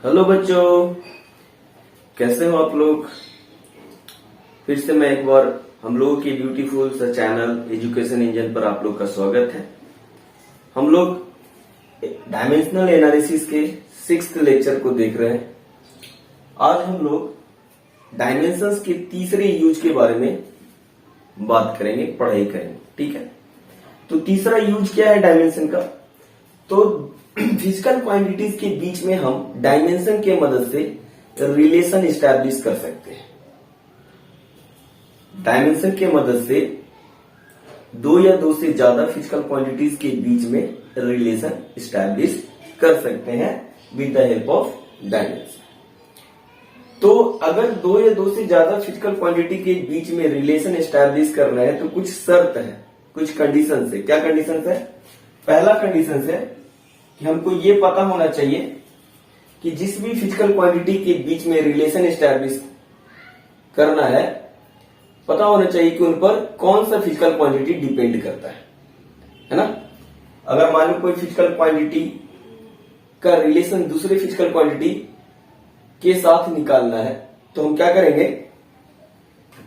Hello बच्चों, कैसे हो आप लोग। फिर से मैं एक बार हम लोगों के ब्यूटीफुल सा चैनल एजुकेशन इंजन पर आप लोग का स्वागत है। हम लोग डायमेंशनल एनालिसिस के 6th लेक्चर को देख रहे हैं। आज हम लोग डायमेंशंस के तीसरे यूज के बारे में बात करेंगे, पढ़ाई करेंगे। ठीक है, तो तीसरा यूज क्या है डायमेंशन का। तो फिजिकल क्वांटिटीज के बीच में हम डायमेंशन के मदद से रिलेशन एस्टैब्लिश कर सकते हैं। डायमेंशन के मदद से दो या दो से ज्यादा फिजिकल क्वांटिटीज के बीच में रिलेशन एस्टैब्लिश कर सकते हैं with the help of dimension. तो अगर दो या दो से ज्यादा फिजिकल क्वांटिटी के बीच में रिलेशन एस्टैब्लिश करना है तो कुछ शर्त है, कुछ कंडीशन है। क्या कंडीशन है? पहला कंडीशन है कि हमको ये पता होना चाहिए कि जिस भी फिजिकल क्वांटिटी के बीच में रिलेशन एस्टैब्लिश करना है, पता होना चाहिए कि उन पर कौन सा फिजिकल क्वांटिटी डिपेंड करता है ना। अगर मान लो कोई फिजिकल क्वांटिटी का रिलेशन दूसरे फिजिकल क्वांटिटी के साथ निकालना है तो हम क्या करेंगे,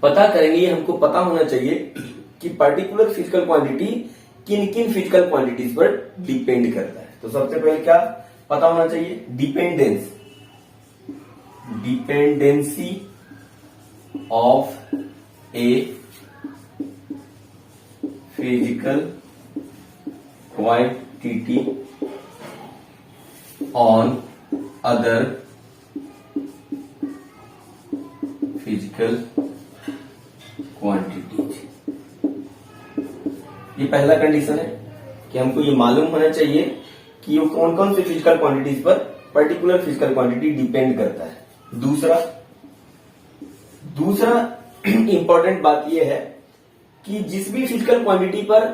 पता करेंगे। हमको पता होना चाहिए कि पर्टिकुलर फिजिकल क्वांटिटी किन किन फिजिकल क्वांटिटीज पर डिपेंड करता है। तो सबसे पहले क्या पता होना चाहिए? Dependency of a physical quantity on other physical quantities. ये पहला कंडीशन है कि हमको ये मालूम होना चाहिए कि वो कौन कौन से फिजिकल क्वांटिटीज पर पर्टिकुलर फिजिकल क्वांटिटी डिपेंड करता है। दूसरा इंपॉर्टेंट बात यह है कि जिस भी फिजिकल क्वांटिटी पर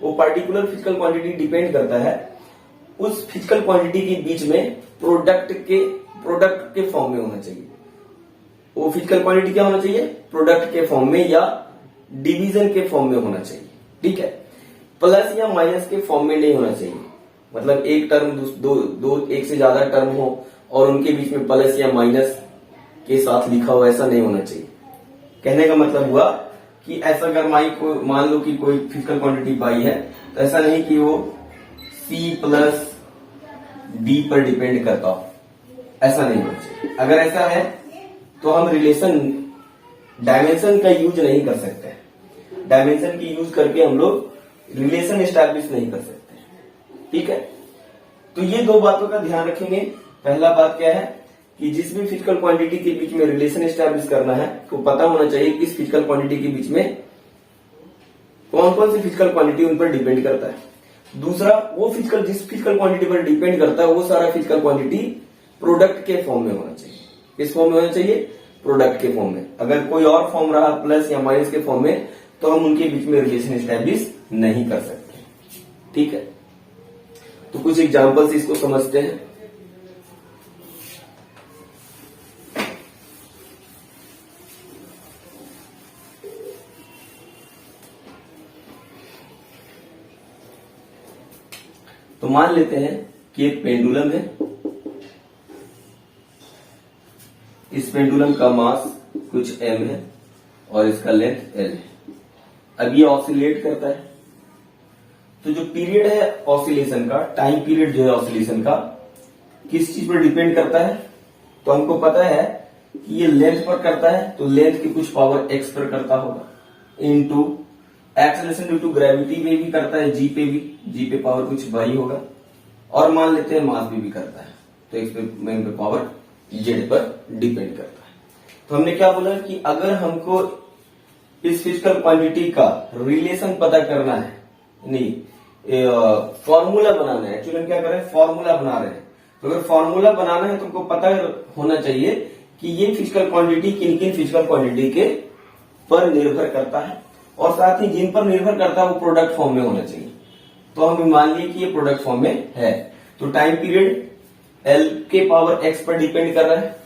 वो पर्टिकुलर फिजिकल क्वांटिटी डिपेंड करता है, उस फिजिकल क्वांटिटी के बीच में प्रोडक्ट के फॉर्म में होना चाहिए। वो फिजिकल क्वांटिटी क्या होना चाहिए? प्रोडक्ट के फॉर्म में या डिवीजन के फॉर्म में होना चाहिए। ठीक है, प्लस या माइनस के फॉर्म में नहीं होना चाहिए। मतलब एक टर्म दो एक से ज्यादा टर्म हो और उनके बीच में प्लस या माइनस के साथ लिखा हो, ऐसा नहीं होना चाहिए। कहने का मतलब हुआ कि ऐसा अगर मान लो कि कोई फिजिकल क्वांटिटी बाई है तो ऐसा नहीं कि वो सी प्लस डी पर डिपेंड करता हो, ऐसा नहीं होना चाहिए। अगर ऐसा है तो हम डायमेंशन का यूज नहीं कर सकते। डायमेंशन की यूज करके हम लोग रिलेशन एस्टैब्लिश नहीं कर सकते। ठीक है, तो ये दो बातों का ध्यान रखेंगे। पहला बात क्या है कि जिस भी फिजिकल क्वांटिटी के बीच में रिलेशन एस्टैब्लिश करना है तो पता होना चाहिए कि इस फिजिकल क्वांटिटी के बीच में कौन कौन सी फिजिकल क्वांटिटी उन पर डिपेंड करता है। दूसरा, वो जिस फिजिकल क्वांटिटी पर डिपेंड करता है वो सारा फिजिकल क्वांटिटी प्रोडक्ट के फॉर्म में होना चाहिए। किस फॉर्म में होना चाहिए? प्रोडक्ट के फॉर्म में। अगर कोई और फॉर्म रहा प्लस या माइनस के फॉर्म में तो हम उनके बीच में रिलेशन एस्टैब्लिश नहीं कर सकते। ठीक है, तो कुछ एग्जांपल्स इसको समझते हैं। तो मान लेते हैं कि एक पेंडुलम है। इस पेंडुलम का मास कुछ m है और इसका लेंथ l है। अब ये ऑसिलेट करता है। तो जो पीरियड है ऑसिलेशन का, टाइम पीरियड जो है ऑसिलेशन का, किस चीज पर डिपेंड करता है? तो हमको पता है कि ये लेंथ पर करता है, तो लेंथ की कुछ पावर x पर करता होगा, into acceleration due to gravity में भी करता है, g पे पावर कुछ y होगा, और मान लेते हैं मास भी करता है, तो x पे पावर z पर डिपेंड करता है। तो हमने क्या बोला कि अगर हमको इस फिजिकल क्वांटिटी का रिलेशन पता करना है, नहीं फॉर्मूला बनाना है। एक्चुअली हम क्या कर रहे हैं? फॉर्मूला बना रहे हैं। तो अगर फॉर्मूला बनाना है तो हमको पता होना चाहिए कि ये फिजिकल क्वांटिटी किन किन फिजिकल क्वांटिटी के पर निर्भर करता है, और साथ ही जिन पर निर्भर करता है वो प्रोडक्ट फॉर्म में होना चाहिए। तो हम मान लिए कि ये प्रोडक्ट फॉर्म में है। तो टाइम पीरियड L के पावर x पर डिपेंड कर रहा है,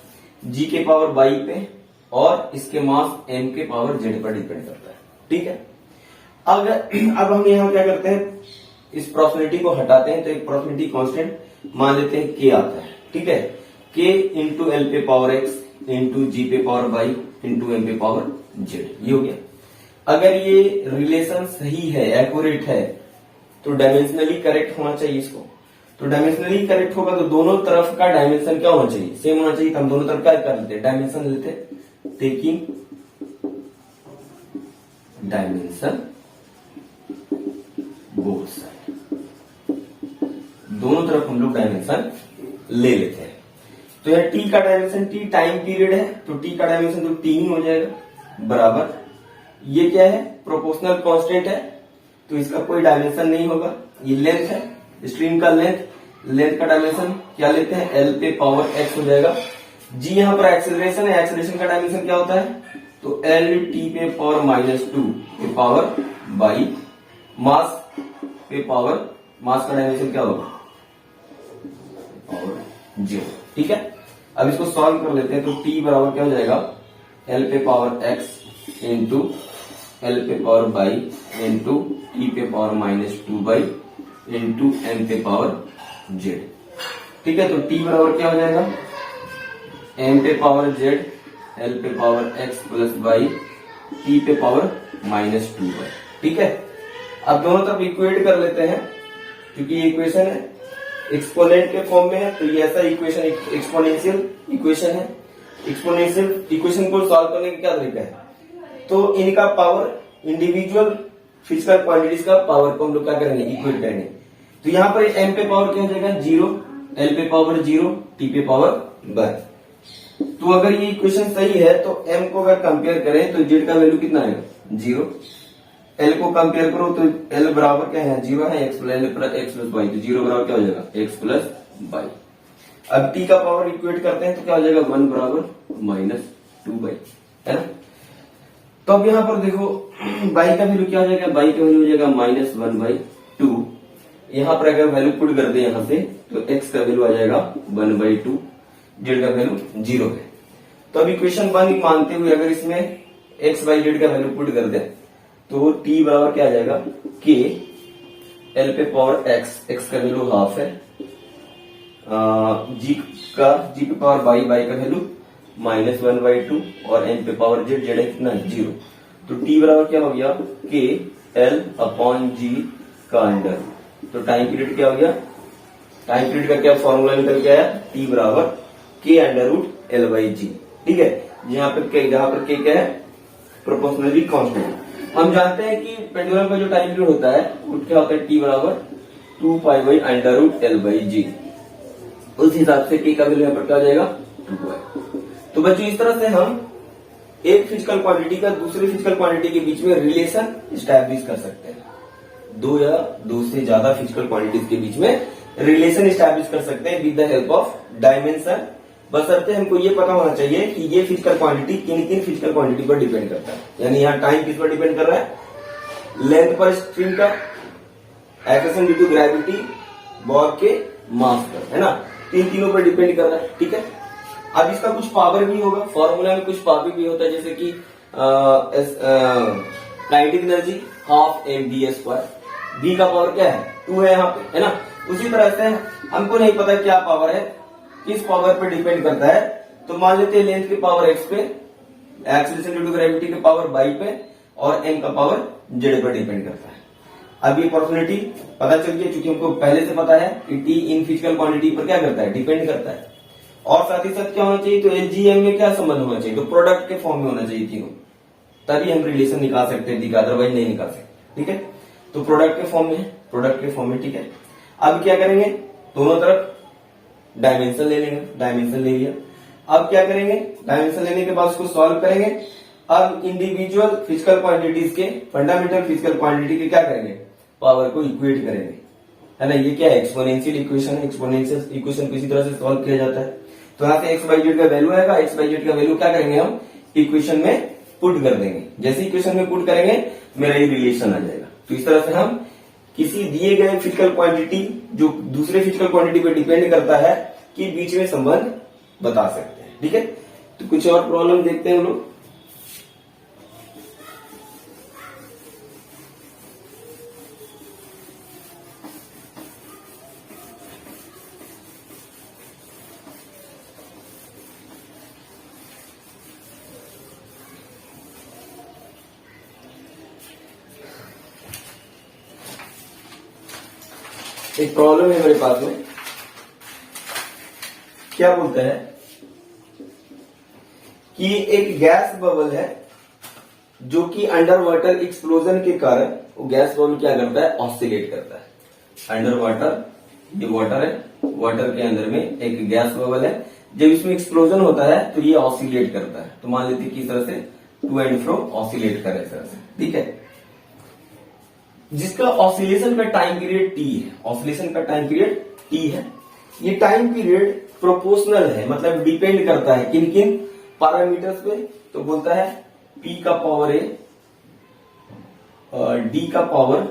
G के पावर y पे, और इसके मास m के पावर z पर डिपेंड करता है। ठीक है, अब हम यहाँ क्या करते हैं, इस प्रोबेबिलिटी को हटाते हैं तो एक प्रोबेबिलिटी कांस्टेंट मान लेते हैं k आता है। ठीक है, k इंटू एल पे पावर x इंटू जी पे पावर बाई इंटू एम पे पावर z, ये हो गया। अगर ये रिलेशन सही है, एक्यूरेट है, तो डायमेंशनली करेक्ट होना चाहिए इसको। तो डायमेंशनली करेक्ट होगा तो दोनों तरफ का डायमेंशन क्या होना चाहिए, सेम होना चाहिए। तो हम दोनों तरफ क्या कर लेते हैं, डायमेंशन लेते हैं, टेकिंग डायमेंशन बोथ साइड, दोनों तरफ हम लोग डायमेंशन ले लेते हैं। तो यह t का डायमेंशन, t टाइम पीरियड है तो t का डायमेंशन तो t ही हो जाएगा, बराबर ये क्या है, प्रोपोर्शनल कांस्टेंट है तो इसका कोई डायमेंशन नहीं होगा। ये लेंथ है, स्ट्रिंग का लेंथ, लेंथ का डायमेंशन क्या लेते हैं, l पे पावर x हो जाएगा। g यहां पर एक्सेलरेशन है, एक्सेलरेशन का डायमेंशन क्या होता है, तो l t पे पावर -2 पे पावर बाई मास पे पावर, मास का डायमेंशन क्या होगा, पावर 0, ठीक है। अब इसको सॉल्व कर लेते हैं तो t बराबर क्या हो जाएगा, l पे पावर x इंटू l पे पावर बाई इंटू t पे पावर -2 बाई इंटू m पे पावर z, ठीक है। तो t बराबर क्या हो जाएगा, m पे पावर z l पे power x plus by t पे पावर -2 बाई, ठीक है। अब दोनों तरफ इक्वेट कर लेते हैं, क्योंकि ये इक्वेशन है एक्सपोनेंट के फॉर्म में है, तो ये ऐसा इक्वेशन एक्सपोनेंशियल इक्वेशन है। एक्सपोनेंशियल इक्वेशन को सॉल्व करने का क्या तरीका है, तो इनका पावर, इंडिविजुअल फिजिकल क्वांटिटीज का पावर को हम लोग क्या करेंगे, इक्वेट करेंगे। तो यहाँ पर m पे पावर क्या हो जाएगा 0, l पे पावर 0, t पे पावर 1। तो अगर ये इक्वेशन सही है तो m को अगर कंपेयर करें तो z का वैल्यू कितना आएगा 0, l को कंपेयर करो तो l बराबर क्या है 0 है, x प्लस y, तो 0 बराबर क्या हो जाएगा x प्लस y। अब t का पावर इक्वेट करते हैं तो क्या हो जाएगा 1 बराबर -2 है ना। तो अब यहाँ पर देखो y का वैल्यू क्या हो जाएगा, y का वैल्यू हो जाएगा -1/2। यहाँ पर अगर वैल्यू पुट कर दे यहाँ से तो x का वैल्यू आ जाएगा 1/2, z का वैल्यू 0 है। तो अब इक्वेशन 1 मानते हुए अगर इसमें x बाई z का वैल्यू पुट कर दे तो t बराबर क्या आ जाएगा, k l पे पावर x का वैल्यू हाफ है, g पे पावर y का वैल्यू -1/2 और n पे पावर z है कितना 0। तो t बराबर क्या हो गया, k l अपॉन g का अंडर। तो टाइम पीरियड क्या हो गया, टाइम पीरियड का क्या फॉर्मूला निकल के आया, t बराबर k under root l by g, ठीक है। जहां पर k क्या है, प्रोपोर्शनली कांस्टेंट। हम जानते हैं कि पेंडुलम का जो टाइम पीरियड होता है वो क्या होता है, t बराबर 2 pi by under root l by g. उस हिसाब से k का वैल्यू यहाँ पर क्या हो जाएगा 2 पाई। तो बच्चों इस तरह से हम एक फिजिकल क्वांटिटी का दूसरे फिजिकल क्वांटिटी के बीच में रिलेशन स्टैब्लिश कर सकते हैं। दो या दो से ज्यादा फिजिकल क्वांटिटीज के बीच में रिलेशन स्टैब्लिश कर सकते हैं with the help of dimension, बशर्ते हमको ये पता होना चाहिए कि ये फिजिकल क्वांटिटी किन किन फिजिकल क्वांटिटी पर डिपेंड करता है। यानी यहाँ टाइम किस पर डिपेंड कर रहा है, लेंथ पर स्ट्रिंग का, acceleration due to gravity, ball के मास पर, है ना, तीनों पर डिपेंड कर रहा है, ठीक है। अब इसका कुछ पावर भी होगा, फॉर्मूला में कुछ पावर भी होता है, जैसे कि kinetic energy half mv², v का पावर क्या है 2 है यहाँ पे, है ना। उसी तरह से हमको नहीं पता क्या पावर है, किस पावर पे डिपेंड करता है, तो मान लेते हैं लेंथ के पावर x पे, एक्सेलरेशन ड्यू टू ग्रेविटी के पावर y पे और m का पावर z पर डिपेंड करता है। अब ये प्रोपोर्शनलिटी पता चल गई, क्योंकि हमको पहले से पता है कि t इन फिजिकल क्वांटिटी पर क्या करता है, डिपेंड करता है। और साथ ही साथ क्या होना चाहिए, तो एचजीएम में क्या संबंध होना चाहिए, तो प्रोडक्ट के फॉर्म में होना चाहिए तीनों, तभी हम रिलेशन निकाल सकते हैं, अदरवाइज नहीं निकाल सकते, ठीक है। तो प्रोडक्ट के फॉर्म में है, प्रोडक्ट के फॉर्म में, ठीक है। अब क्या करेंगे, दोनों तरफ डायमेंशन ले लेंगे, डायमेंशन ले लिया। अब क्या करेंगे, डायमेंशन लेने के बाद उसको सॉल्व करेंगे। अब इंडिविजुअल फिजिकल क्वांटिटीज के, फंडामेंटल फिजिकल क्वांटिटी के क्या करेंगे, पावर को इक्वेट करेंगे, है ना। ये क्या है, एक्सपोनेंशियल इक्वेशन है। एक्सपोनेंशियल इक्वेशन को इसी तरह से सॉल्व किया जाता है। तो यहाँ से एक्स बाई जेड का वैल्यू आएगा, एक्स बाई जेड का वैल्यू क्या करेंगे, हम इक्वेशन में पुट कर देंगे। जैसे इक्वेशन में पुट करेंगे मेरा ये रिलेशन आ जाएगा। तो इस तरह से हम किसी दिए गए फिजिकल क्वांटिटी जो दूसरे फिजिकल क्वांटिटी पर डिपेंड करता है कि बीच में संबंध बता सकते हैं, ठीक है। तो कुछ और प्रॉब्लम देखते हैं हम लोग। एक प्रॉब्लम है मेरे पास में, क्या बोलता है कि एक गैस बबल है जो कि अंडर वाटर एक्सप्लोजन के कारण वो गैस बबल क्या करता है, ऑसिलेट करता है। अंडर वाटर, ये वाटर है, वाटर के अंदर में एक गैस बबल है, जब इसमें एक्सप्लोजन होता है तो ये ऑसिलेट करता है। तो मान लेते हैं कि इस तरह से टू एंड फ्रो ऑसिलेट करे इस तरह से, ठीक है। जिसका ऑसिलेशन का टाइम पीरियड टी है, ऑसिलेशन का टाइम पीरियड टी है। ये टाइम पीरियड प्रोपोर्शनल है, मतलब डिपेंड करता है किन किन पैरामीटर्स पे। तो बोलता है P का पावर A, D का पावर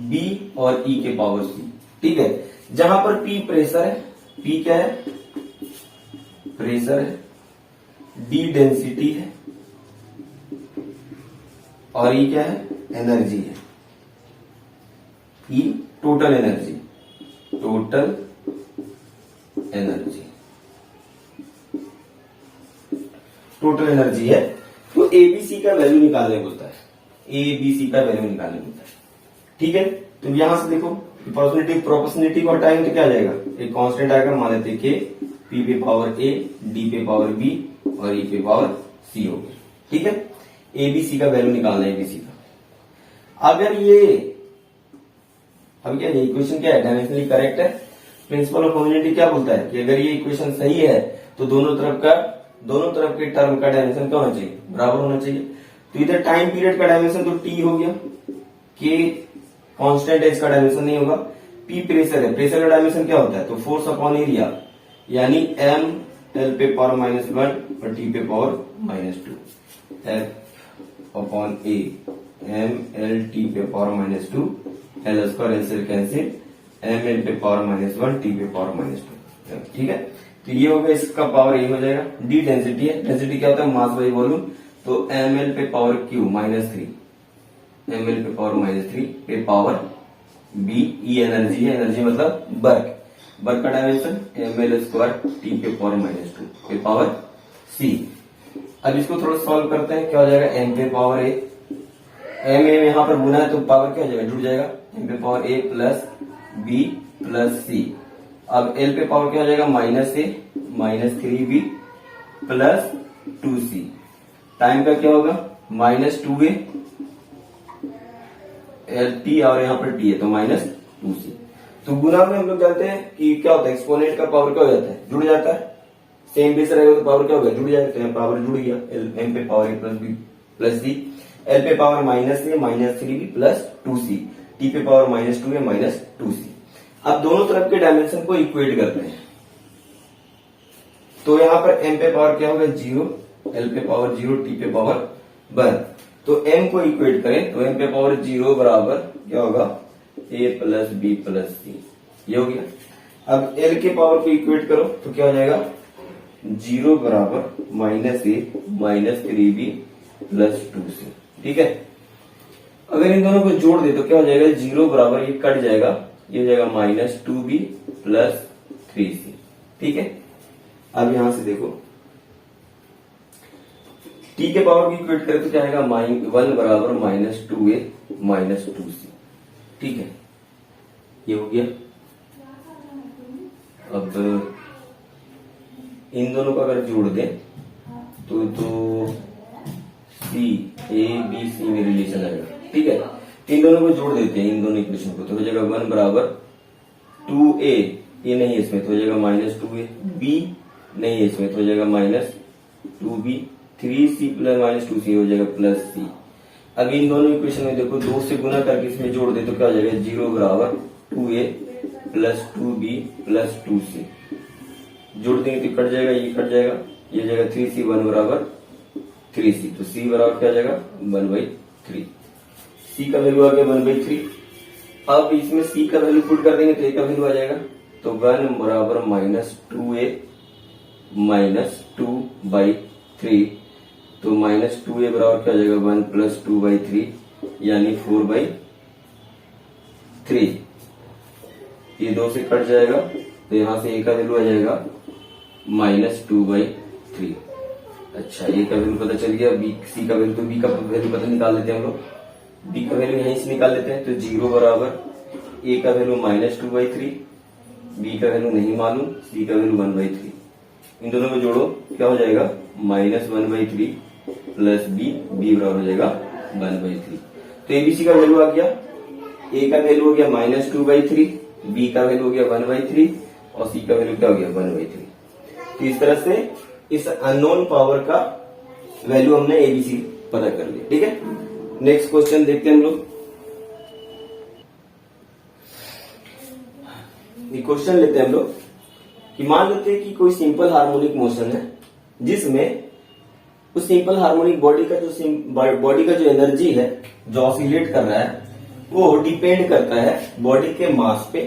B और E के पावर C, ठीक है। जहां पर P प्रेशर है, P क्या है, प्रेशर है, D डेंसिटी है और E क्या है, एनर्जी है। E total energy, total energy, total energy है। तो एबीसी का वैल्यू निकालने बोलता है, एबीसी का वैल्यू निकालने बोलता है, ठीक है। तो यहां से देखो प्रोपोर्शनलिटी को हटाएंगे तो क्या आ जाएगा, एक कांस्टेंट आएगा, मान लेते के पी पे पावर ए, डी पे पावर बी और ई पे पावर सी हो गया, ठीक है। एबीसी का वैल्यू निकालना है, एबीसी का। अगर ये अब क्या, ये इक्वेशन क्या है, डायमेंशनली करेक्ट है। प्रिंसिपल ऑफ होमोजेनिटी क्या बोलता है कि अगर ये इक्वेशन सही है तो दोनों तरफ के टर्म का डायमेंशन क्या होना चाहिए, बराबर होना चाहिए। तो इधर टाइम पीरियड का डायमेंशन तो टी हो गया, के कांस्टेंट है, इसका डायमेंशन नहीं होगा। पी प्रेशर है, प्रेशर का डायमेंशन क्या होता है, तो फोर्स अपॉन एरिया, यानी एम एल पे पावर -1 और टी पे power -2, F upon A, M L T पे power -2, L square L cancel, M L पे पावर -1 टी पे पावर -2, ठीक है। तो ये हो गया, इसका पावर ए हो जाएगा। डी डेंसिटी है, डेंसिटी क्या होता है, मास बाई वॉल्यूम। तो एम एल पे पावर क्यू -3, एम एल पे पावर -3 पे पावर बी। ई एनर्जी है, एनर्जी मतलब वर्क, वर्क का dimension M L square T पे पावर -2 पे पावर सी। अब इसको थोड़ा सॉल्व करते हैं, क्या हो जाएगा, एम पे पावर ए, एम ए यहां पर गुना है तो पावर क्या हो जाएगा, जुड़ जाएगा, एम पे पावर ए प्लस बी प्लस सी। अब एल पे पावर क्या हो जाएगा, -a -3b plus 2c। Time का क्या होगा, -2a, एल टी और यहाँ पर टी है तो -2c। तो गुना में हम लोग जानते हैं कि क्या होता है, एक्सपोनेंट का पावर क्या हो जाता है, जुड़ जाता है। सेम बेस रहेगा तो पावर क्या होगा, जुड़ जाएगा। तो यहाँ पावर जुड़ गया, एम पे पावर ए प्लस बी प्लस सी, एल पे power -a -3b plus 2c, T पे पावर -2a -2c। अब दोनों तरफ के डायमेंशन को इक्वेट करते हैं। तो यहां पर m पे पावर क्या होगा, 0, l पे पावर 0, t पे पावर 1। तो m को इक्वेट करें तो m पे पावर 0 बराबर क्या होगा, a प्लस बी प्लस सी, ये हो गया। अब l के पावर को इक्वेट करो तो क्या हो जाएगा, 0 बराबर -a -3b प्लस 2c, ठीक है। अगर इन दोनों को जोड़ दे तो क्या हो जाएगा, 0 बराबर ये कट जाएगा, ये हो जाएगा -2b प्लस 3c, ठीक है। अब यहां से देखो t के पावर की इक्वेट करें तो क्या आएगा, 1 बराबर -2a -2c, ठीक है, ये हो गया। अब इन दोनों को अगर जोड़ दे तो सी ए बी सी में रिलेशन आएगा, ठीक है। इन दोनों को जोड़ देते हैं, इन दोनों इक्वेशन को, तो हो जाएगा 1 बराबर 2a, ये नहीं है इसमें तो हो जाएगा -2a, b नहीं है इसमें तो हो जाएगा -2b, 3c प्लस -2c हो जाएगा प्लस c। अब इन दोनों इक्वेशन में देखो 2 से गुना करके इसमें जोड़ दे तो क्या हो जाएगा, 0 बराबर 2a plus 2b plus 2c। जोड़ देंगे तो कट जाएगा, ये कट जाएगा, ये हो जाएगा 3c, 1 बराबर 3c। तो c बराबर क्या हो जाएगा, 1/3। c का वैल्यू आ गया 1/3। अब इसमें c का वैल्यू पुट कर देंगे तो a का वैल्यू आ जाएगा, तो 1 बराबर -2a -2/3। तो -2a बराबर क्या हो जाएगा, 1 प्लस 2/3 यानी 4/3। ये 2 से कट जाएगा तो यहां से a का वैल्यू आ जाएगा -2/3। अच्छा, a का वैल्यू पता चल गया, b c का वैल्यू, तो b का वैल्यू पता निकाल लेते हैं हम लोग। b का वैल्यू यहीं से निकाल लेते हैं, तो 0 बराबर ए का वैल्यू -2/3, बी का वैल्यू नहीं मालूम, सी का वैल्यू 1/3। इन दोनों को जोड़ो, क्या हो जाएगा -1/3 प्लस बी, बी बराबर हो जाएगा 1/3। तो एबीसी का वैल्यू आ गया, ए का वैल्यू हो गया -2/3, बी का वैल्यू हो गया 1/3 और सी का वैल्यू क्या हो गया 1/3। तो इस तरह से इस अननोन पावर का वैल्यू हमने एबीसी पता कर लिया। ठीक है, नेक्स्ट क्वेश्चन देखते हैं हम लोग। ये क्वेश्चन लेते हैं हम लोग कि मान लेते हैं कि कोई सिंपल हार्मोनिक मोशन है जिसमें उस सिंपल हार्मोनिक बॉडी का जो एनर्जी है जो ऑसिलेट कर रहा है वो डिपेंड करता है बॉडी के मास पे।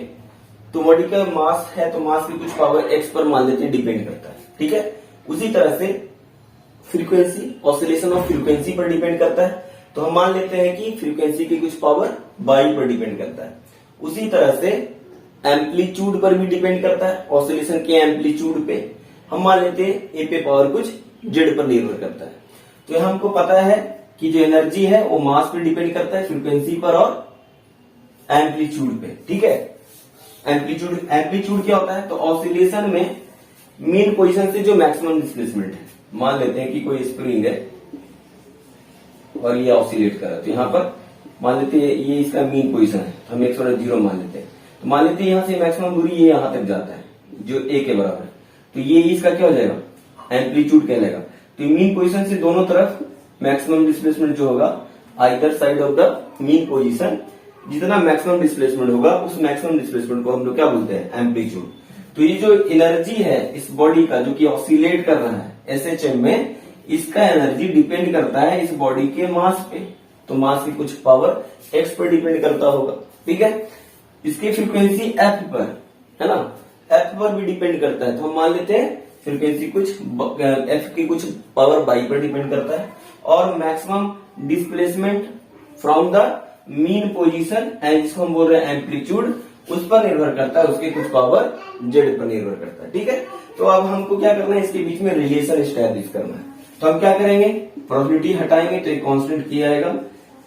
तो बॉडी का मास है तो मास की कुछ पावर एक्स पर मान लेते हैं डिपेंड करता है। ठीक है, उसी तरह से फ्रीक्वेंसी, ऑसिलेशन ऑफ फ्रीक्वेंसी पर डिपेंड करता है। तो हम मान लेते हैं कि फ्रीक्वेंसी की कुछ पावर वाई पर डिपेंड करता है। उसी तरह से एम्पलीट्यूड पर भी डिपेंड करता है, ऑसिलेशन के एम्पलीट्यूड पे हम मान लेते हैं ए पे पावर कुछ जेड पर निर्भर करता है। तो हमको पता है कि जो एनर्जी है वो मास पर डिपेंड करता है, फ्रीक्वेंसी पर और एम्पलीट्यूड पे। ठीक है, एम्पलीट्यूड क्या होता है, तो ऑसिलेशन में मीन पोजीशन से जो मैक्सिमम डिस्प्लेसमेंट है, मान लेते हैं कि कोई स्प्रिंग है और ये ऑसिलेट कर रहा है, तो यहां पर मान लेते हैं ये इसका मीन पोजीशन है, तो हम 1/0 मान लेते हैं। तो मान लेते हैं यहां से मैक्सिमम दूरी ये यहां तक जाता है जो ए के बराबर है, तो ये इसका क्या हो जाएगा एम्पलीट्यूड कहलाएगा। तो मीन पोजीशन से दोनों तरफ मैक्सिमम डिस्प्लेसमेंट जो होगा either side of the mean position, जितना मैक्सिमम डिस्प्लेसमेंट होगा उस मैक्सिमम डिस्प्लेसमेंट को हम लोग क्या बोलते हैं एम्पलीट्यूड। तो ये जो एनर्जी है इस बॉडी का जो कि ऑसिलेट कर रहा है एसएचएम में, इसका एनर्जी डिपेंड करता है इस बॉडी के मास पे। तो मास की कुछ पावर एक्स पर डिपेंड करता होगा। ठीक है, इसकी फ्रीक्वेंसी एफ पर है ना, एफ पर भी डिपेंड करता है। तो हम मान लेते हैं फ्रीक्वेंसी कुछ एफ की कुछ पावर बाई पर डिपेंड करता है और maximum displacement from the mean position and जिसको हम बोल रहे हैं एम्पलीट्यूड, उस पर निर्भर करता है, उसकी कुछ पावर जेड पर निर्भर करता है। ठीक है, तो अब हमको क्या करना है, इसके बीच में रिलेशन एस्टैब्लिश करना है। तो हम क्या करेंगे, प्रोबेबिलिटी हटाएंगे तो एक कांस्टेंट किया आएगा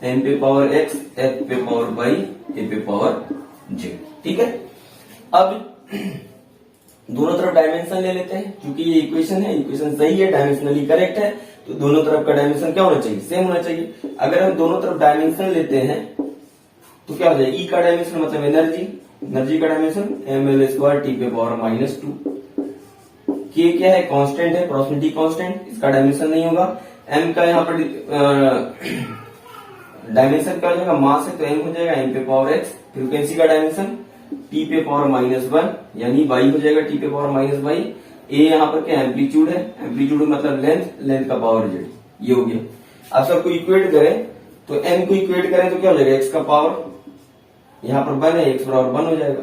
एम पे पावर एक्स, एफ पे पावर बाई, ए पे पावर जेड। ठीक है, अब दोनों तरफ डायमेंशन ले लेते हैं, क्योंकि ये इक्वेशन है, इक्वेशन सही है, डायमेंशनली करेक्ट है, तो दोनों तरफ का डायमेंशन क्या होना चाहिए, सेम होना चाहिए। अगर हम दोनों तरफ डायमेंशन लेते हैं तो क्या हो जाएगा, ई का डायमेंशन मतलब एनर्जी का डायमेंशन ml² टी पे पावर -2। के क्या है, कांस्टेंट है, प्रोबेबिलिटी कांस्टेंट, इसका डायमेंशन नहीं होगा। एम का यहाँ पर डायमेंशन क्या हो जाएगा, मास है तो एम हो जाएगा एम पे पावर एक्स। फ्रीक्वेंसी का डायमेंशन टी पे पावर -1 यानी बाई हो जाएगा टी पे पावर -बाई। ए यहाँ पर क्या एम्पलीट्यूड है, एम्पलीट्यूड मतलब लेंथ का पावर जेड, ये हो गया। अब सबको इक्वेट करें तो एम को इक्वेट करें तो क्या हो जाएगा, एक्स का पावर यहाँ पर 1 है, एक्स बराबर 1 हो जाएगा।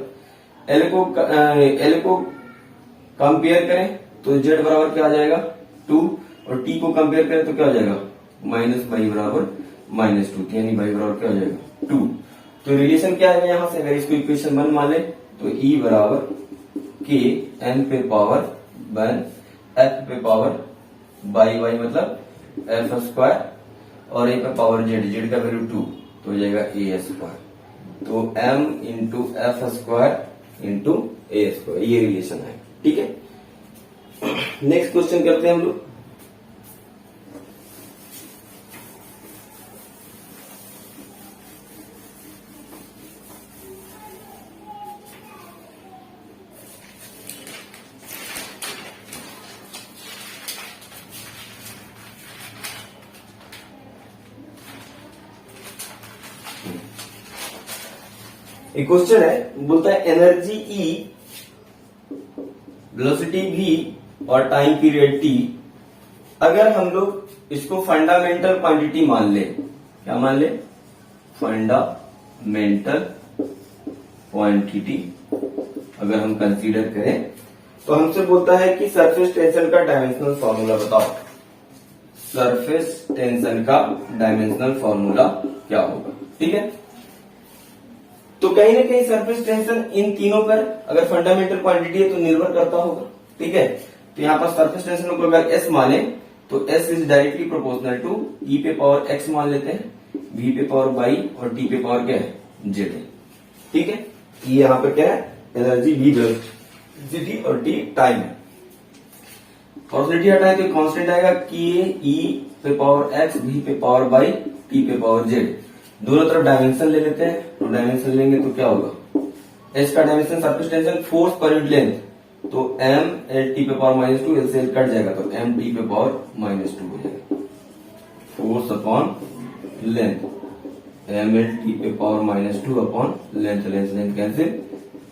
एल को कंपेयर करें तो जेड बराबर क्या आ जाएगा 2, और टी को कंपेयर करें तो क्या हो जाएगा -बाई बराबर -2, यानी बाई बराबर क्या हो जाएगा 2। तो रिलेशन क्या है यहां से, अगर इसको इक्वेशन 1 मान ले तो ई बराबर के एन पे पावर 1 एफ पे पावर बाई वाई मतलब एफ स्क्वायर और ए पे पावर जेड, जेड का वैल्यू 2 तो हो जाएगा ए स्क्वायर। तो m into f square into a square, ये रिलेशन है। ठीक है, नेक्स्ट क्वेश्चन करते हैं हम लोग। एक क्वेश्चन है, बोलता है एनर्जी E, वेलोसिटी V और टाइम पीरियड T, अगर हम लोग इसको फंडामेंटल क्वांटिटी मान ले, क्या मान ले, फंडामेंटल क्वांटिटी अगर हम कंसीडर करें तो हमसे बोलता है कि सरफेस टेंशन का डायमेंशनल फॉर्मूला बताओ। सरफेस टेंशन का डायमेंशनल फॉर्मूला क्या होगा। ठीक है, तो कहीं ना कहीं सरफेस टेंशन इन तीनों पर अगर फंडामेंटल क्वांटिटी है तो निर्भर करता होगा। ठीक है, तो यहाँ पर सरफेस टेंशन को अगर एस माने तो s is directly proportional to e पे पावर एक्स मान लेते हैं, वी पे पावर बाई और टी पे पावर क्या है जेड है। ठीक है, E यहाँ पे क्या है, एनर्जी, V वेलोसिटी और T टाइम है। वेलोसिटी हटाए तो कांस्टेंट आएगा K E पे पावर x, V पे पावर y, T पे पावर z। दोनों तरफ डायमेंशन ले लेते हैं, तो डायमेंशन लेंगे तो क्या होगा, s का dimension surface tension force per unit length, तो m l t पे पावर -2, l से l कट जाएगा तो m t पे पावर -2 हो जाएगा। Force upon length, m l t पे power -2 upon length, length cancel,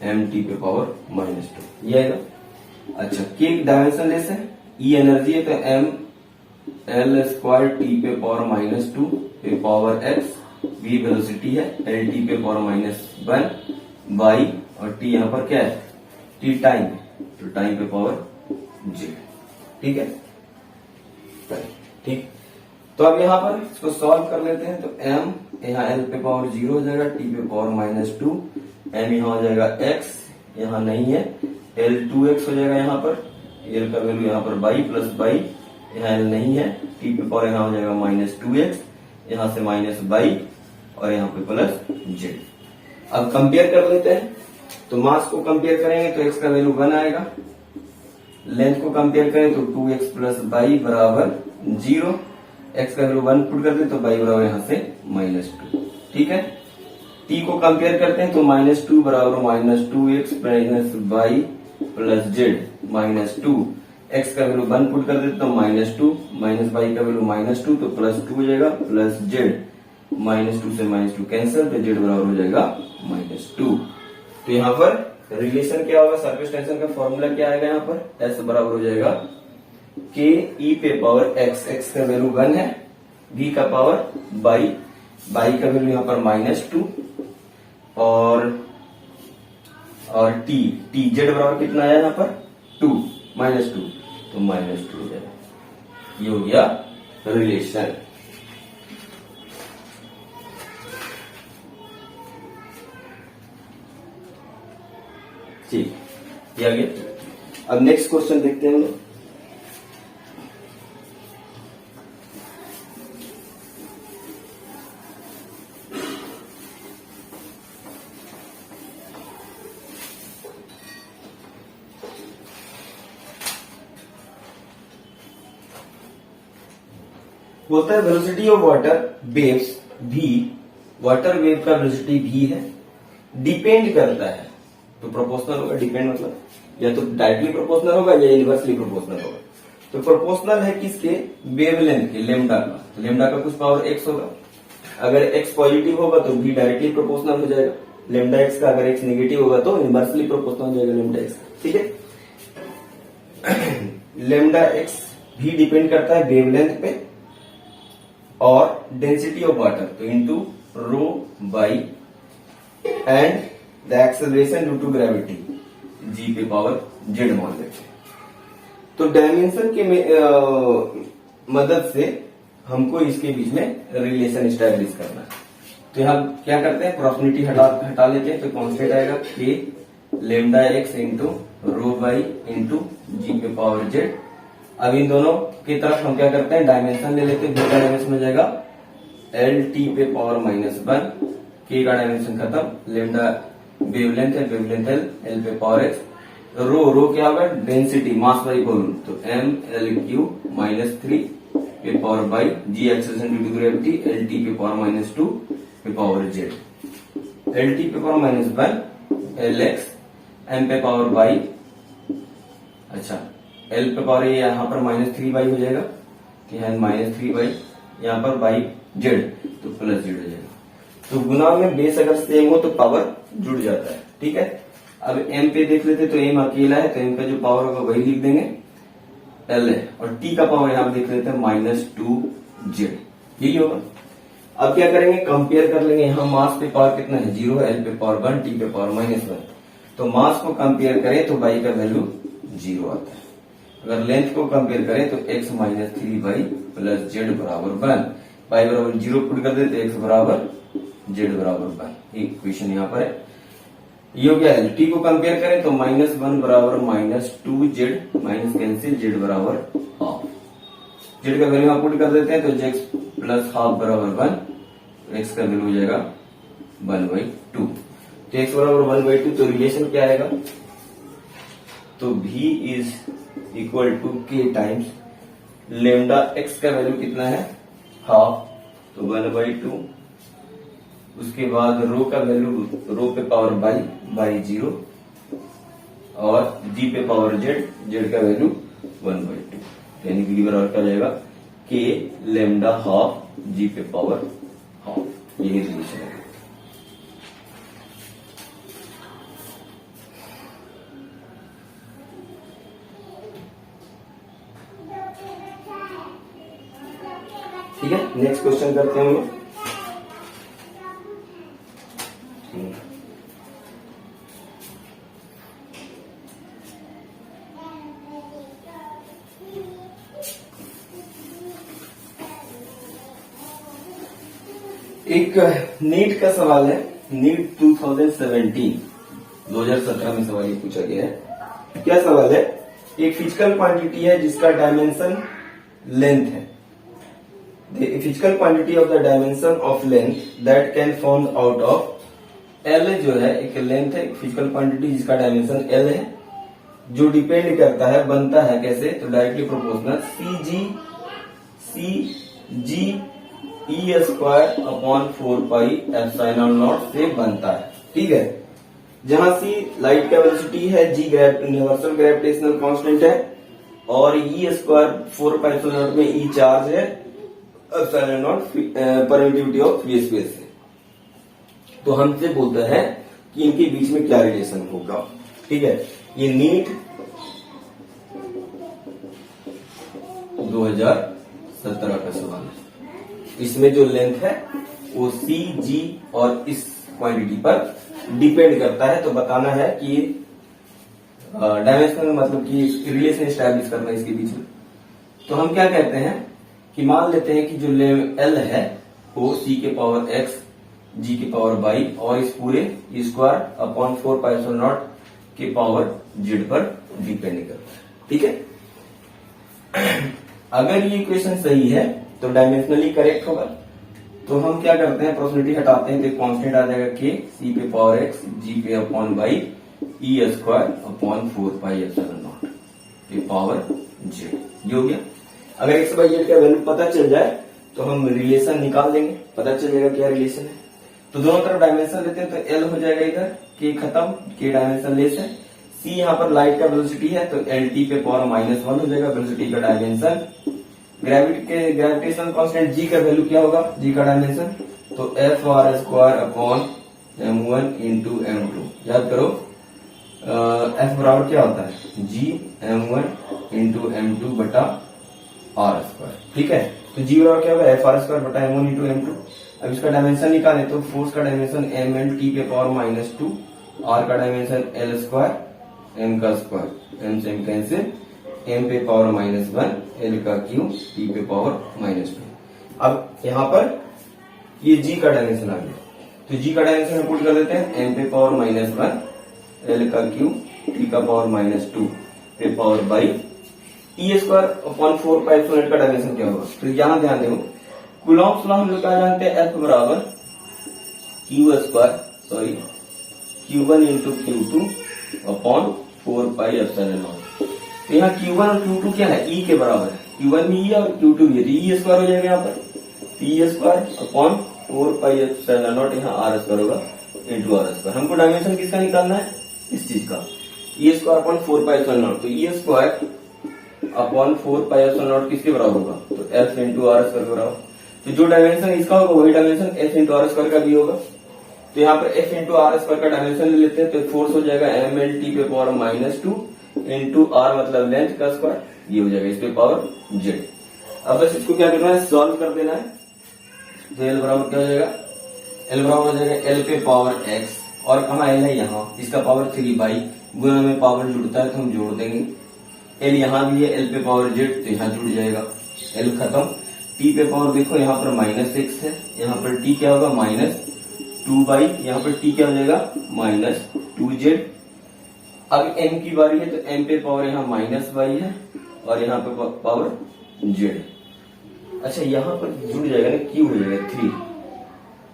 m t पे पावर -2 ये आएगा। अच्छा, k डायमेंशन लेस है, E एनर्जी है, तो m l स्क्वायर t पे पावर -2 पे पावर x, v वेलोसिटी है, l t पे पावर -1 बाई, और t यहाँ पर क्या है, t टाइम है, तो टाइम पे पावर j। ठीक है, ठीक। तो अब यहाँ पर इसको सॉल्व कर लेते हैं, तो m यहाँ l पे पावर 0 हो जाएगा, t पे पावर -2, m यहाँ हो जाएगा x, यहाँ नहीं है, l 2x हो जाएगा, यहाँ पर l का वैल्यू यहाँ पर बाई प्लस बाई, यहाँ l नहीं है, t पे पावर यहाँ हो जाएगा -2x, यहाँ से माइनस बाई और यहाँ पे प्लस z। अब कंपेयर कर लेते हैं, तो मास को कंपेयर करेंगे तो x का वैल्यू 1 आएगा, लेंथ को कंपेयर करें तो 2x प्लस बाई बराबर 0, x का वैल्यू 1 पुट कर दे तो बाई बराबर यहाँ से -2। ठीक है, t को कंपेयर करते हैं तो -2 बराबर -2x minus by plus Z -2, x का वैल्यू 1 पुट कर देते तो -2 माइनस बाई का वैल्यू -2 तो +2 हो जाएगा, प्लस जेड -2 से -2 कैंसिल, तो जेड बराबर हो जाएगा -2। तो यहाँ पर रिलेशन क्या होगा, सरफेस टेंशन का फॉर्मूला क्या आएगा, यहाँ पर s बराबर हो जाएगा k e पे पावर x का वैल्यू 1 है, v का पावर बाई का वैल्यू यहाँ पर -2 और t जेड बराबर कितना आया यहाँ पर 2 -2 तो -2 हो जाएगा। ये हो गया रिलेशन। ठीक, ये आ गया। अब नेक्स्ट क्वेश्चन देखते हैं हम लोग। बोलता है velocity of water waves v, water wave का वेलोसिटी v है, डिपेंड करता है, तो प्रोपोर्शनल होगा, डिपेंड मतलब या तो डायरेक्टली प्रोपोर्शनल होगा या इनवर्सली प्रोपोर्शनल होगा। तो प्रोपोर्शनल है किसके, वेवलेंथ के, लेमडा का, तो लेमडा का कुछ पावर x होगा, अगर x पॉजिटिव होगा तो v डायरेक्टली प्रोपोर्शनल हो जाएगा लेमडा x का, अगर x नेगेटिव होगा तो इनवर्सली प्रोपोर्शनल हो जाएगा लेमडा x। ठीक है, लेमडा x भी डिपेंड करता है वेवलेंथ पे और डेंसिटी ऑफ वाटर, तो into rho by and the acceleration due to gravity g पे पावर z मान लेते हैं। तो डायमेंशन के मदद से हमको इसके बीच में रिलेशन स्टैब्लिश करना है। तो यहाँ क्या करते हैं, प्रोपोर्शनलिटी हटा लेते हैं, तो कांस्टेंट आएगा k lambda x into rho by into g पे पावर z। अब इन दोनों की तरफ हम क्या करते हैं, डायमेंशन ले लेते हैं, v का डायमेंशन हो जाएगा एल टी पे पावर -1, k का डायमेंशन खत्म, लेमडा वेवलेंथ है, वेवलेंथ एल पे पावर x, रो क्या होगा, डेंसिटी मास बाई वॉल्यूम, तो m l क्यू -3 पे power by G acceleration due to gravity, L T पे पावर -2 पे पावर z, एल टी पे पावर -1 एल एक्स m पे पावर बाई, अच्छा l पे पावर ये यहाँ पर -3 बाई हो जाएगा, यहाँ -3 बाई, यहाँ पर बाई z तो प्लस z हो जाएगा। तो गुना में बेस अगर सेम हो तो पावर जुड़ जाता है। ठीक है, अब m पे देख लेते, तो m अकेला है तो m का जो पावर होगा वही लिख देंगे, l है, और t का पावर यहाँ पे देख लेते हैं -2z, यही होगा। अब क्या करेंगे, कंपेयर कर लेंगे, यहाँ मास पे पावर कितना है 0 है, l पे पावर 1, t पे पावर -1, तो मास को कंपेयर करें तो बाई का वैल्यू 0 आता है। अगर लेंथ को कंपेयर करें तो x -3 बाई प्लस जेड बराबर 1, बाई बराबर 0 पुट कर दे तो x बराबर जेड बराबर 1, इक्वेशन यहाँ पर है। ये हो गया, टी को कंपेयर करें तो -1 बराबर -2z, माइनस कैंसिल, जेड बराबर हाफ, जेड का वैल्यू आप पुट कर देते हैं तो x प्लस हाफ बराबर 1, x का वैल्यू हो जाएगा 1/2। तो x बराबर 1/2, तो रिलेशन क्या आएगा, तो v is equal to k times lambda x का वैल्यू कितना है, हाफ, तो 1/2, उसके बाद रो का वैल्यू, रो पे पावर बाई 0, और g पे पावर z का वैल्यू 1/2, यानी कि बराबर क्या जाएगा, k लेमडा हाफ g पे पावर हाफ, यही रिलेशन है। ठीक है, नेक्स्ट क्वेश्चन करते हैं हम लोग। एक नीट का सवाल है, नीट 2017 में सवाल ये पूछा गया है। क्या सवाल है, एक फिजिकल क्वांटिटी है जिसका डायमेंशन लेंथ है, the physical quantity of the dimension of length that can found out of, L जो है एक लेंथ है, एक फिजिकल क्वांटिटी जिसका डायमेंशन एल है, जो डिपेंड करता है, बनता है कैसे, तो डायरेक्टली प्रोपोर्शनल सी जी ई स्क्वायर अपॉन 4πε0 से बनता है। ठीक है, जहां सी लाइट का वेलोसिटी है, जी यूनिवर्सल ग्रेविटेशनल कांस्टेंट है, और ई स्क्वायर 4πε0 में ई चार्ज है, ε0 परमिटिविटी ऑफ फ्री स्पेस है। तो हमसे बोलता है कि इनके बीच में क्या रिलेशन होगा। ठीक है, ये नीट 2017 का सवाल है। इसमें जो लेंथ है वो सी जी और इस क्वांटिटी पर डिपेंड करता है, तो बताना है कि डायमेंशनल मतलब कि रिलेशन एस्टैब्लिश करना है इसके बीच में। तो हम क्या कहते हैं कि मान लेते हैं कि जो एल है वो सी के पावर एक्स जी के पावर बाई और इस पूरे स्क्वायर अपॉन 4πε0 के पावर जेड पर डिपेंड करता है। ठीक है, अगर ये इक्वेशन सही है तो डायमेंशनली करेक्ट होगा। तो हम क्या करते हैं, प्रोबेबिलिटी हटाते हैं, तो कांस्टेंट आ जाएगा के सी पे पावर एक्स जी पे upon by e square upon 4πε0 के पावर जेड, ये हो गया। अगर एक्स बाई जेड का वैल्यू पता चल जाए तो हम रिलेशन निकाल देंगे, पता चल जाएगा क्या रिलेशन है। तो दोनों तरफ डायमेंशन लेते हैं, तो एल हो जाएगा इधर, के खत्म, के डायमेंशन लेस है, सी यहाँ पर लाइट का वेलोसिटी है, तो एल टी पे पावर -1 हो जाएगा वेलोसिटी का डायमेंशन। ग्रेविटेशनल कांस्टेंट जी का वैल्यू क्या होगा, जी का डायमेंशन, तो F R square upon m1 into m2। याद करो एफ बराबर क्या होता है, जी m1 इंटू m2 बटा आर स्क्वायर। ठीक है, तो जी बराबर क्या होगा, एफ आर स्क्वायर बटा m1 इंटू m2। अब इसका डायमेंशन निकाले तो फोर्स का डायमेंशन ml t पे पावर -2, आर का डायमेंशन एल स्क्वायर, एम का स्क्वायर, एम से एम कैंसिल, m पे पावर -1, l का क्यूब, t पे पावर -2। अब यहाँ पर ये g का डायमेंशन आ गया, तो g का डायमेंशन पुट कर देते हैं, m पे पावर -1, l का क्यूब, t का पावर -2 पे power by e square upon 4πε0 का डायमेंशन क्या होगा। तो यहाँ ध्यान दो, कूलॉम्स लॉ हम लोग क्या जानते हैं, F बराबर Q1 इंटू Q2 अपॉन 4πε0। तो यहाँ Q1 और Q2 क्या है, E के बराबर है, Q1 भी E और Q2 भी है, तो E स्क्वायर हो जाएगा यहाँ पर, E स्क्वायर अपॉन 4πε0, यहाँ R स्क्वायर होगा इंटू आर स्क्वायर। हमको डायमेंशन किसका निकालना है, इस चीज का, E स्क्वायर अपॉन 4πε0, तो E स्क्वायर अपॉन 4πε0 किसके बराबर होगा, तो F इंटू आर स्क्वायर के बराबर। तो जो डायमेंशन इसका होगा वही dimension F into R square का भी होगा। तो यहाँ पर F इंटू आर स्क्वायर का डायमेंशन ले लेते हैं, तो फोर्स हो जाएगा ml t पे पावर -2 इंटू आर मतलब लेंथ का स्क्वायर, ये हो जाएगा इस पे पावर जेड। अब बस इसको क्या करना है, सॉल्व कर देना है। तो एल बराबर क्या हो जाएगा, एल बराबर हो जाएगा एल पे पावर एक्स, और कहाँ एल है, यहाँ, इसका पावर 3 बाई, गुणा में पावर जुड़ता है तो हम जोड़ देंगे, एल यहाँ भी है, एल पे पावर जेड, तो यहाँ जुड़ जाएगा, एल खत्म, टी पे पावर देखो यहाँ पर -6 है, यहाँ पर टी क्या होगा -2 बाई, यहाँ पर टी क्या हो जाएगा -2z। अब m की बारी है, तो m पे पावर यहाँ -y है और यहाँ पे पावर z। अच्छा, यहाँ पर जुड़ जाएगा ना, q हो जाएगा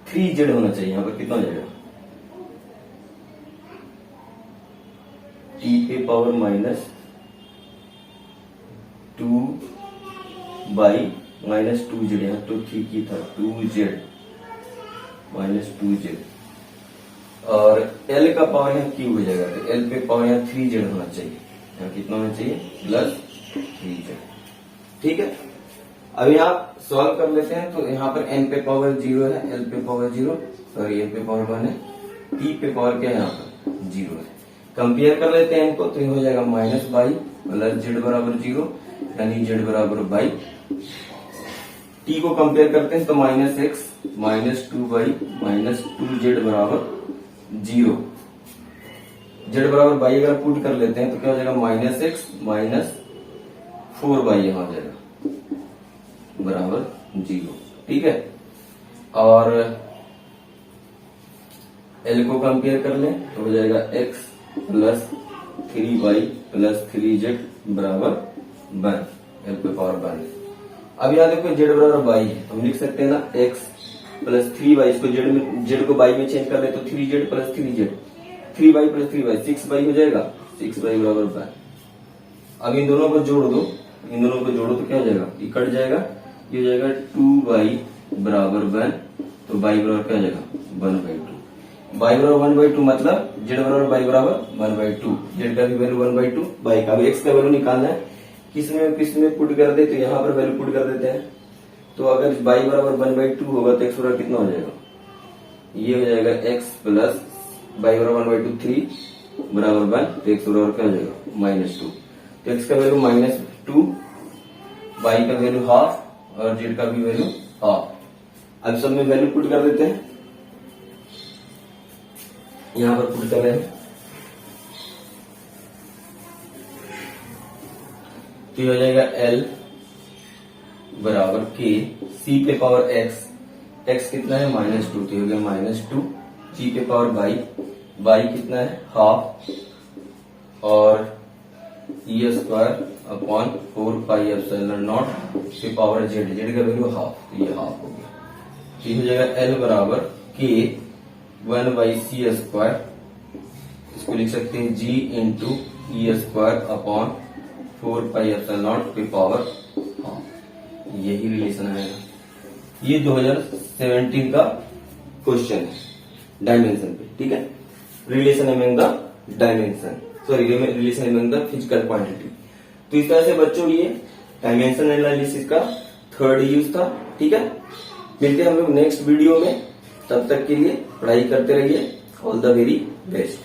3z होना चाहिए, यहाँ पर कितना हो जाएगा टी पे power minus 2 by minus 2z, यहाँ तो ठीक ही था, 2z माइनस 2z, और L का पावर यहाँ क्यू हो जाएगा, तो L पे पावर यहाँ 3z होना चाहिए, यहाँ कितना होना चाहिए प्लस 3z। ठीक है, अब यहाँ सॉल्व कर लेते हैं। तो यहाँ पर n पे पावर 0 है, L पे पावर 0, सॉरी L पे पावर 1 है, T पे पावर क्या है यहाँ पर 0 है। कंपेयर कर लेते हैं इनको, तो ये हो जाएगा माइनस बाई प्लस जेड बराबर 0, यानी जेड बराबर बाई। टी को कंपेयर करते हैं तो minus x minus 2 by minus 2z बराबर 0। जेड बराबर बाई अगर पुट कर लेते हैं तो क्या हो जाएगा माइनस एक्स माइनस 4 बाई यहाँ हो जाएगा बराबर 0। ठीक है, और L को कंपेयर कर लें तो हो जाएगा x plus 3 by plus 3z बराबर 1, L पे पावर 1। अब यहाँ देखो z बराबर बाई है, हम लिख सकते हैं ना x प्लस 3 बाई, इसको z को बाई में चेंज कर ले तो 3z plus 3z, 3 by plus 3 by 6 by हो जाएगा, 6 बाई बराबर 1। अब इन दोनों को जोड़ दो, इन दोनों को जोड़ो तो क्या हो जाएगा, ये कट जाएगा, ये हो जाएगा 2 बाई बराबर 1, तो बाई बराबर क्या हो जाएगा 1/2। बाई बराबर 1/2 मतलब जेड बराबर बाई बराबर 1/2, जेड का भी वैल्यू 1/2, बाई का भी, एक्स का वैल्यू निकालना है, किस में पुट कर दे, तो यहाँ पर वैल्यू पुट कर देते हैं। तो अगर बाई बराबर 1/2 होगा तो एक्स बराबर कितना हो जाएगा, ये हो जाएगा एक्स प्लस बाई बराबर 1/2 3 बराबर 1, तो एक्स बराबर क्या हो जाएगा -2। तो एक्स का वैल्यू -2, बाई का वैल्यू हाफ और जेड का भी वैल्यू हाफ। अब सब में वैल्यू पुट कर देते हैं, यहां पर पुट कर रहे हैं, तो ये हो जाएगा L बराबर K, C पे पावर x, x कितना है -2, तो हो गया -2, G पे पावर बाई कितना है हाफ, और E square upon 4 pi epsilon not पे पावर जेड, जेड का वैल्यू हाफ, तो ये हाफ हो गया। तो ये हो जाएगा L बराबर K 1/c स्क्वायर, इसको लिख सकते हैं G into E square upon 4 pi epsilon not पे पावर हाफ। यही रिलेशन आएगा। ये 2017 का क्वेश्चन है डायमेंशन पे। ठीक है, relation among the dimension, sorry relation among the physical quantity. तो इस तरह से बच्चों ये डायमेंशन एनालिसिस का थर्ड यूज था। ठीक है, मिलते हैं हम लोग नेक्स्ट वीडियो में, तब तक के लिए पढ़ाई करते रहिए। All the very best.